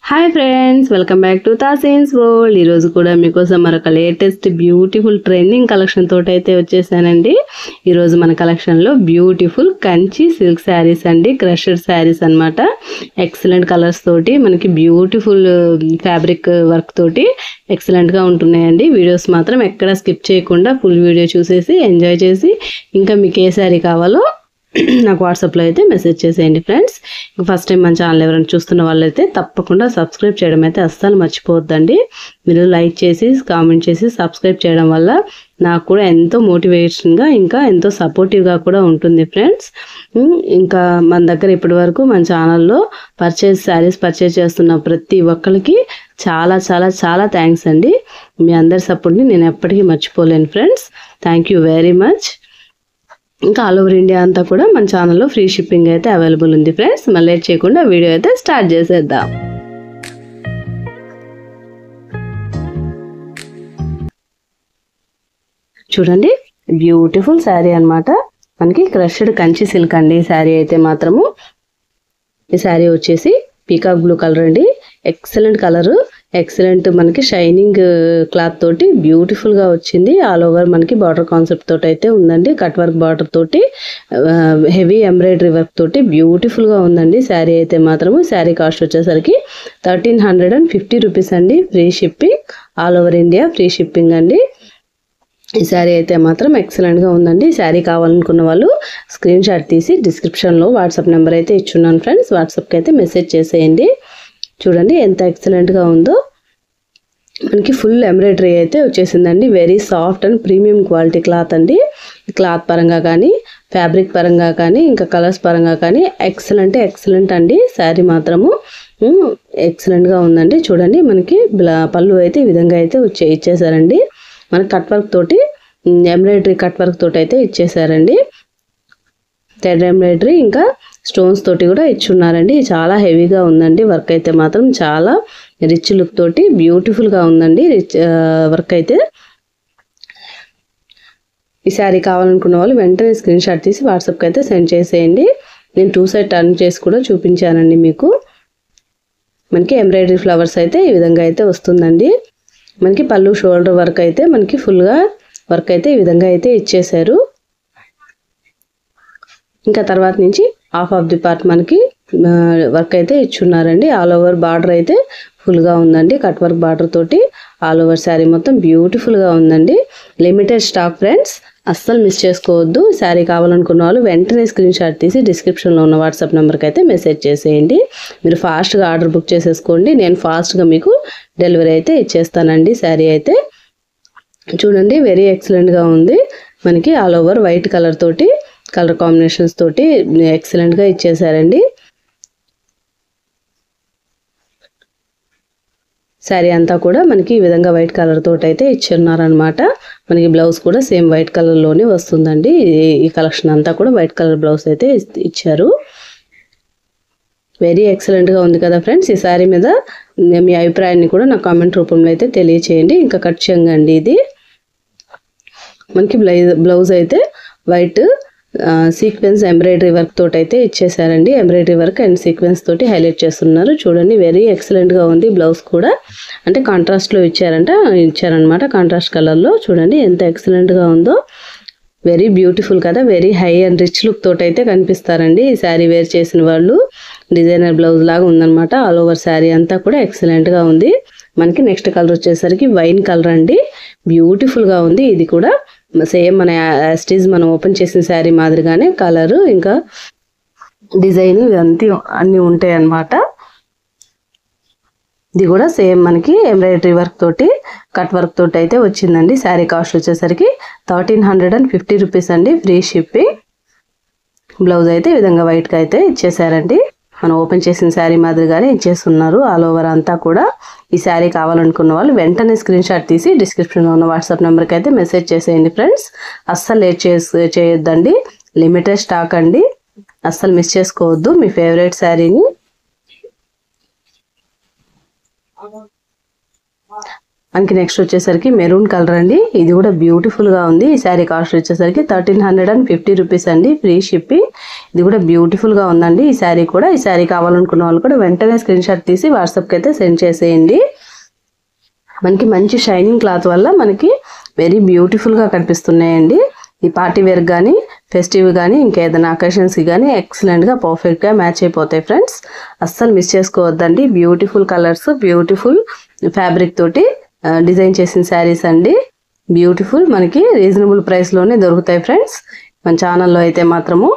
Hi friends, welcome back to Taseen's world. ఈరోజు కూడా మీకోసం మరొక లేటెస్ట్ బ్యూటిఫుల్ ట్రెండింగ్ కలెక్షన్ తోటి అయితే వచ్చేసానండి. ఈరోజు మన కలెక్షన్లో బ్యూటిఫుల్ కంచి సిల్క్ శారీస్ అండి, క్రషెడ్ శారీస్ అనమాట. ఎక్సలెంట్ కలర్స్ తోటి మనకి బ్యూటిఫుల్ ఫ్యాబ్రిక్ వర్క్ తోటి ఎక్సలెంట్గా ఉంటున్నాయండి. వీడియోస్ మాత్రం ఎక్కడ స్కిప్ చేయకుండా ఫుల్ వీడియో చూసేసి ఎంజాయ్ చేసి ఇంకా మీకు ఏ శారీ కావాలో నాకు వాట్సాప్లో అయితే మెసేజ్ చేసేయండి ఫ్రెండ్స్. ఫస్ట్ టైం మన ఛానల్ ఎవరైనా చూస్తున్న వాళ్ళైతే తప్పకుండా సబ్స్క్రైబ్ చేయడం అయితే అస్సలు మర్చిపోవద్దండి. మీరు లైక్ చేసి కామెంట్ చేసి సబ్స్క్రైబ్ చేయడం వల్ల నాకు కూడా ఎంతో మోటివేషన్గా ఇంకా ఎంతో సపోర్టివ్గా కూడా ఉంటుంది ఫ్రెండ్స్. ఇంకా మన దగ్గర ఇప్పటి వరకు మన ఛానల్లో శారీస్ పర్చేస్ చేస్తున్న ప్రతి ఒక్కరికి చాలా చాలా చాలా థ్యాంక్స్ అండి. మీ అందరి సపోర్ట్ని నేను ఎప్పటికీ మర్చిపోలేను friends. Thank you very much. ఇంకా ఆల్ ఓవర్ ఇండియా అంతా కూడా మన ఛానల్లో ఫ్రీ షిప్పింగ్ అయితే అవైలబుల్ ఉంది ఫ్రెండ్స్. మళ్ళీ లేట్ చేయకుండా వీడియో అయితే స్టార్ట్ చేసేద్దాం. చూడండి, బ్యూటిఫుల్ శారీ అనమాట. మనకి క్రష్డ్ కంచి సిల్క్ అండి ఈ శారీ అయితే మాత్రము. ఈ శారీ వచ్చేసి పీకాక్ బ్లూ కలర్ అండి. ఎక్సలెంట్ కలరు, ఎక్సలెంట్ మనకి షైనింగ్ క్లాత్ తోటి బ్యూటిఫుల్ గా వచ్చింది. ఆల్ ఓవర్ మనకి బార్డర్ కాన్సెప్ట్ తోటి అయితే ఉందండి. కట్ వర్క్ బార్డర్ తోటి హెవీ ఎంబ్రాయిడరీ వర్క్ తోటి బ్యూటిఫుల్ గా ఉందండి శారీ అయితే మాత్రము. శారీ కాస్ట్ వచ్చేసరికి 1350 రూపీస్ అండి. Free shipping, all over India free shipping అండి. ఈ శారీ అయితే మాత్రం ఎక్సలెంట్గా ఉందండి. ఈ శారీ కావాలనుకున్న వాళ్ళు స్క్రీన్ షాట్ తీసి డిస్క్రిప్షన్లో వాట్సాప్ నెంబర్ అయితే ఇచ్చున్నాను ఫ్రెండ్స్. వాట్సాప్కి అయితే మెసేజ్ చేసేయండి. చూడండి ఎంత ఎక్సలెంట్గా ఉందో. మనకి ఫుల్ ఎంబ్రాయిడరీ అయితే వచ్చేసిందండి. Very soft and premium quality cloth అండి. క్లాత్ పరంగా కానీ ఫ్యాబ్రిక్ పరంగా కానీ ఇంకా కలర్స్ పరంగా కానీ ఎక్సలెంట్ అండి. శారీ మాత్రము ఎక్సలెంట్గా ఉందండి. చూడండి, మనకి పళ్ళు అయితే ఈ విధంగా అయితే ఇచ్చేసారండి. మనకి కట్ వర్క్ తోటి ఎంబ్రాయిడరీ కట్ వర్క్ తోటి అయితే ఇచ్చేసారండి. థ్రెడ్ ఎంబ్రాయిడరీ ఇంకా స్టోన్స్ తోటి కూడా ఇచ్చున్నారండి. చాలా హెవీగా ఉందండి. వర్క్ అయితే మాత్రం చాలా రిచ్ లుక్ తోటి బ్యూటిఫుల్గా ఉందండి. వర్క్ అయితే ఈ శారీ కావాలనుకున్న వాళ్ళు వెంటనే స్క్రీన్ షాట్ తీసి వాట్సాప్కి అయితే సెండ్ చేసేయండి. నేను 2 సైడ్ టర్న్ చేసి కూడా చూపించానండి మీకు. మనకి ఎంబ్రాయిడరీ ఫ్లవర్స్ అయితే ఈ విధంగా అయితే వస్తుందండి. మనకి పళ్ళు షోల్డర్ వర్క్ అయితే మనకి ఫుల్గా వర్క్ అయితే ఈ విధంగా అయితే ఇచ్చేసారు. ఇంకా తర్వాత నుంచి హాఫ్ ఆఫ్ ది పార్ట్ మనకి వర్క్ అయితే ఇచ్చున్నారండి. ఆల్ ఓవర్ బార్డర్ అయితే ఫుల్గా ఉందండి. కట్ వర్క్ బార్డర్ తోటి ఆల్ ఓవర్ శారీ మొత్తం బ్యూటిఫుల్గా ఉందండి. లిమిటెడ్ స్టాక్ ఫ్రెండ్స్, అస్సలు మిస్ చేసుకోవద్దు. శారీ కావాలనుకున్న వాళ్ళు వెంటనే స్క్రీన్ షాట్ తీసి డిస్క్రిప్షన్లో ఉన్న వాట్సాప్ నెంబర్కి అయితే మెసేజ్ చేసేయండి. మీరు ఫాస్ట్గా ఆర్డర్ బుక్ చేసేసుకోండి. నేను ఫాస్ట్గా మీకు డెలివరీ అయితే ఇచ్చేస్తానండి. శారీ అయితే చూడండి, వెరీ ఎక్సలెంట్గా ఉంది. మనకి ఆల్ ఓవర్ వైట్ కలర్ తోటి కలర్ కాంబినేషన్స్ తోటి ఎక్సలెంట్గా ఇచ్చేసారండి. శారీ అంతా కూడా మనకి ఈ విధంగా వైట్ కలర్ తోటి అయితే ఇచ్చున్నారనమాట. మనకి బ్లౌజ్ కూడా సేమ్ వైట్ కలర్లోనే వస్తుందండి. ఈ కలెక్షన్ అంతా కూడా వైట్ కలర్ బ్లౌజ్ అయితే ఇచ్చారు. వెరీ ఎక్సలెంట్గా ఉంది కదా ఫ్రెండ్స్. ఈ శారీ మీద మీ అభిప్రాయాన్ని కూడా నా కామెంట్ రూపంలో అయితే తెలియచేయండి. ఇంకా కట్ చేయండి. ఇది మనకి బ్లౌజ్ అయితే వైట్ సీక్వెన్స్ ఎంబ్రాయిడరీ వర్క్ తోటి అయితే ఇచ్చేసారండి. ఎంబ్రాయిడరీ వర్క్ అండ్ సీక్వెన్స్ తోటి హైలైట్ చేస్తున్నారు. చూడండి, వెరీ ఎక్సలెంట్గా ఉంది. బ్లౌజ్ కూడా అంటే కాంట్రాస్ట్లో ఇచ్చారనమాట. కాంట్రాస్ట్ కలర్లో చూడండి ఎంత ఎక్సలెంట్గా ఉందో. వెరీ బ్యూటిఫుల్ కదా. Very high and rich look తోటి అయితే కనిపిస్తారండి ఈ శారీ వేర్ చేసిన వాళ్ళు. డిజైనర్ బ్లౌజ్ లాగా ఉందనమాట. ఆల్ ఓవర్ శారీ అంతా కూడా ఎక్సలెంట్గా ఉంది. మనకి నెక్స్ట్ కలర్ వచ్చేసరికి వైన్ కలర్ అండి. బ్యూటిఫుల్గా ఉంది. ఇది కూడా సేమ్ మన యాస్టీజ్ మనం ఓపెన్ చేసిన శారీ మాదిరిగానే కలరు ఇంకా డిజైన్ అన్నీ ఉంటాయి అన్నమాట. ఇది కూడా సేమ్ మనకి ఎంబ్రాయిడరీ వర్క్ తోటి కట్ వర్క్ తోటి అయితే వచ్చిందండి. శారీ కాస్ట్ వచ్చేసరికి 1350 రూపీస్ అండి. Free shipping. బ్లౌజ్ అయితే ఈ విధంగా వైట్గా అయితే ఇచ్చేసారండి. మనం ఓపెన్ చేసిన శారీ మాదిరిగానే ఇచ్చేస్తున్నారు ఆల్ ఓవర్ అంతా కూడా. ఈ శారీ కావాలనుకున్న వాళ్ళు వెంటనే స్క్రీన్ షాట్ తీసి డిస్క్రిప్షన్లో ఉన్న వాట్సాప్ నెంబర్కి అయితే మెసేజ్ చేసేయండి ఫ్రెండ్స్. అస్సలు లేట్ చేయొద్దండి. లిమిటెడ్ స్టాక్ అండి. అస్సలు మిస్ చేసుకోవద్దు మీ ఫేవరెట్ శారీని. మనకి నెక్స్ట్ వచ్చేసరికి మెరూన్ కలర్ అండి. ఇది కూడా బ్యూటిఫుల్ గా ఉంది. ఈ శారీ కాస్ట్ వచ్చేసరికి 1350 రూపీస్ అండి, ఫ్రీ షిప్పింగ్. ఇది కూడా బ్యూటిఫుల్ గా ఉందండి ఈ శారీ కూడా. ఈ శారీ కావాలనుకున్న వాళ్ళు కూడా వెంటనే స్క్రీన్ షాట్ తీసి వాట్సాప్ కి అయితే సెండ్ చేసేయండి. మనకి మంచి షైనింగ్ క్లాత్ వల్ల మనకి వెరీ బ్యూటిఫుల్ గా కనిపిస్తున్నాయండి. ఈ పార్టీ వేర్ కానీ ఫెస్టివ్ కానీ ఇంకేదైనా అకేషన్స్కి కానీ ఎక్సలెంట్గా పర్ఫెక్ట్గా మ్యాచ్ అయిపోతాయి ఫ్రెండ్స్. అస్సలు మిస్ చేసుకోవద్దండి. బ్యూటిఫుల్ కలర్స్, బ్యూటిఫుల్ ఫ్యాబ్రిక్ తోటి డిజైన్ చేసిన శారీస్ అండి. బ్యూటిఫుల్, మనకి రీజనబుల్ ప్రైస్లోనే దొరుకుతాయి ఫ్రెండ్స్. మన ఛానల్లో అయితే మాత్రము.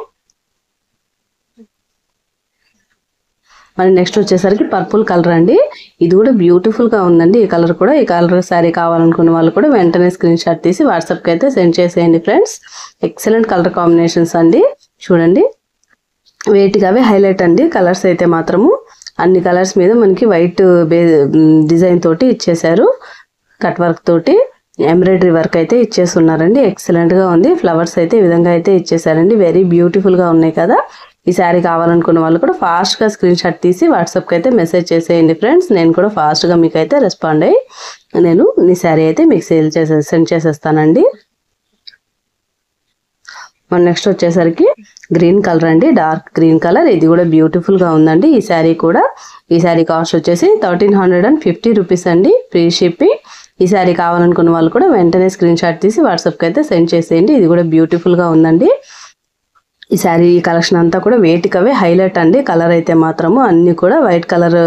మరి నెక్స్ట్ వచ్చేసరికి పర్పుల్ కలర్ అండి. ఇది కూడా బ్యూటిఫుల్గా ఉందండి ఈ కలర్ కూడా. ఈ కలర్ శారీ కావాలనుకున్న వాళ్ళు కూడా వెంటనే స్క్రీన్ షాట్ తీసి వాట్సాప్కి అయితే సెండ్ చేసేయండి ఫ్రెండ్స్. ఎక్సలెంట్ కలర్ కాంబినేషన్స్ అండి. చూడండి, వెయిట్గావే హైలైట్ అండి కలర్స్ అయితే మాత్రము. అన్ని కలర్స్ మీద మనకి వైట్ డిజైన్ తోటి ఇచ్చేసారు. కట్ వర్క్ తోటి ఎంబ్రాయిడరీ వర్క్ అయితే ఇచ్చేస్తున్నారండి. ఎక్సలెంట్గా ఉంది. ఫ్లవర్స్ అయితే ఈ విధంగా అయితే ఇచ్చేసారండి. వెరీ బ్యూటిఫుల్గా ఉన్నాయి కదా. ఈ శారీ కావాలనుకున్న వాళ్ళు కూడా ఫాస్ట్గా స్క్రీన్ షాట్ తీసి వాట్సాప్కి అయితే మెసేజ్ చేసేయండి ఫ్రెండ్స్. నేను కూడా ఫాస్ట్గా మీకు అయితే రెస్పాండ్ అయ్యి నేను ఈ శారీ అయితే మీకు సెండ్ చేసేస్తానండి. మన నెక్స్ట్ వచ్చేసరికి గ్రీన్ కలర్ అండి, డార్క్ గ్రీన్ కలర్. ఇది కూడా బ్యూటిఫుల్గా ఉందండి ఈ శారీ కూడా. ఈ శారీ కాస్ట్ వచ్చేసి 1350 రూపీస్ అండి, ఫ్రీ షిప్పింగ్. ఈ శారీ కావాలనుకున్న వాళ్ళు కూడా వెంటనే స్క్రీన్ షాట్ తీసి వాట్సాప్కి అయితే సెండ్ చేసేయండి. ఇది కూడా బ్యూటిఫుల్గా ఉందండి. ఈ శారీ కలెక్షన్ అంతా కూడా వేటికవే హైలైట్ అండి. కలర్ అయితే మాత్రము అన్ని కూడా వైట్ కలర్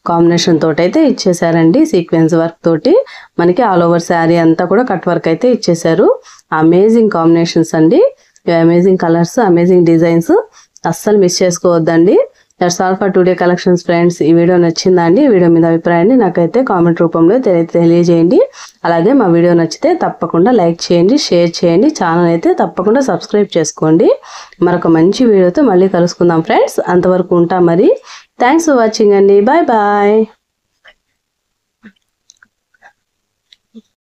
కాంబినేషన్ తోటి అయితే ఇచ్చేసారండి. సీక్వెన్స్ వర్క్ తోటి మనకి ఆల్ ఓవర్ శారీ అంతా కూడా కట్ వర్క్ అయితే ఇచ్చేసారు. అమేజింగ్ కాంబినేషన్స్ అండి, అమేజింగ్ కలర్స్, అమేజింగ్ డిజైన్స్. అస్సలు మిస్ చేసుకోవద్దండి. That's all for today collections friends. ఈ వీడియో నచ్చిందా అండి? ఈ వీడియో మీద అభిప్రాయాన్ని నాకైతే కామెంట్ రూపంలో తెలియజేయండి. అలాగే మా వీడియో నచ్చితే తప్పకుండా లైక్ చేయండి, షేర్ చేయండి. ఛానల్ అయితే తప్పకుండా సబ్స్క్రైబ్ చేసుకోండి. మరొక మంచి వీడియోతో మళ్ళీ కలుసుకుందాం ఫ్రెండ్స్. అంతవరకు ఉంటాం మరి. థ్యాంక్స్ ఫర్ వాచింగ్ అండి. Bye bye.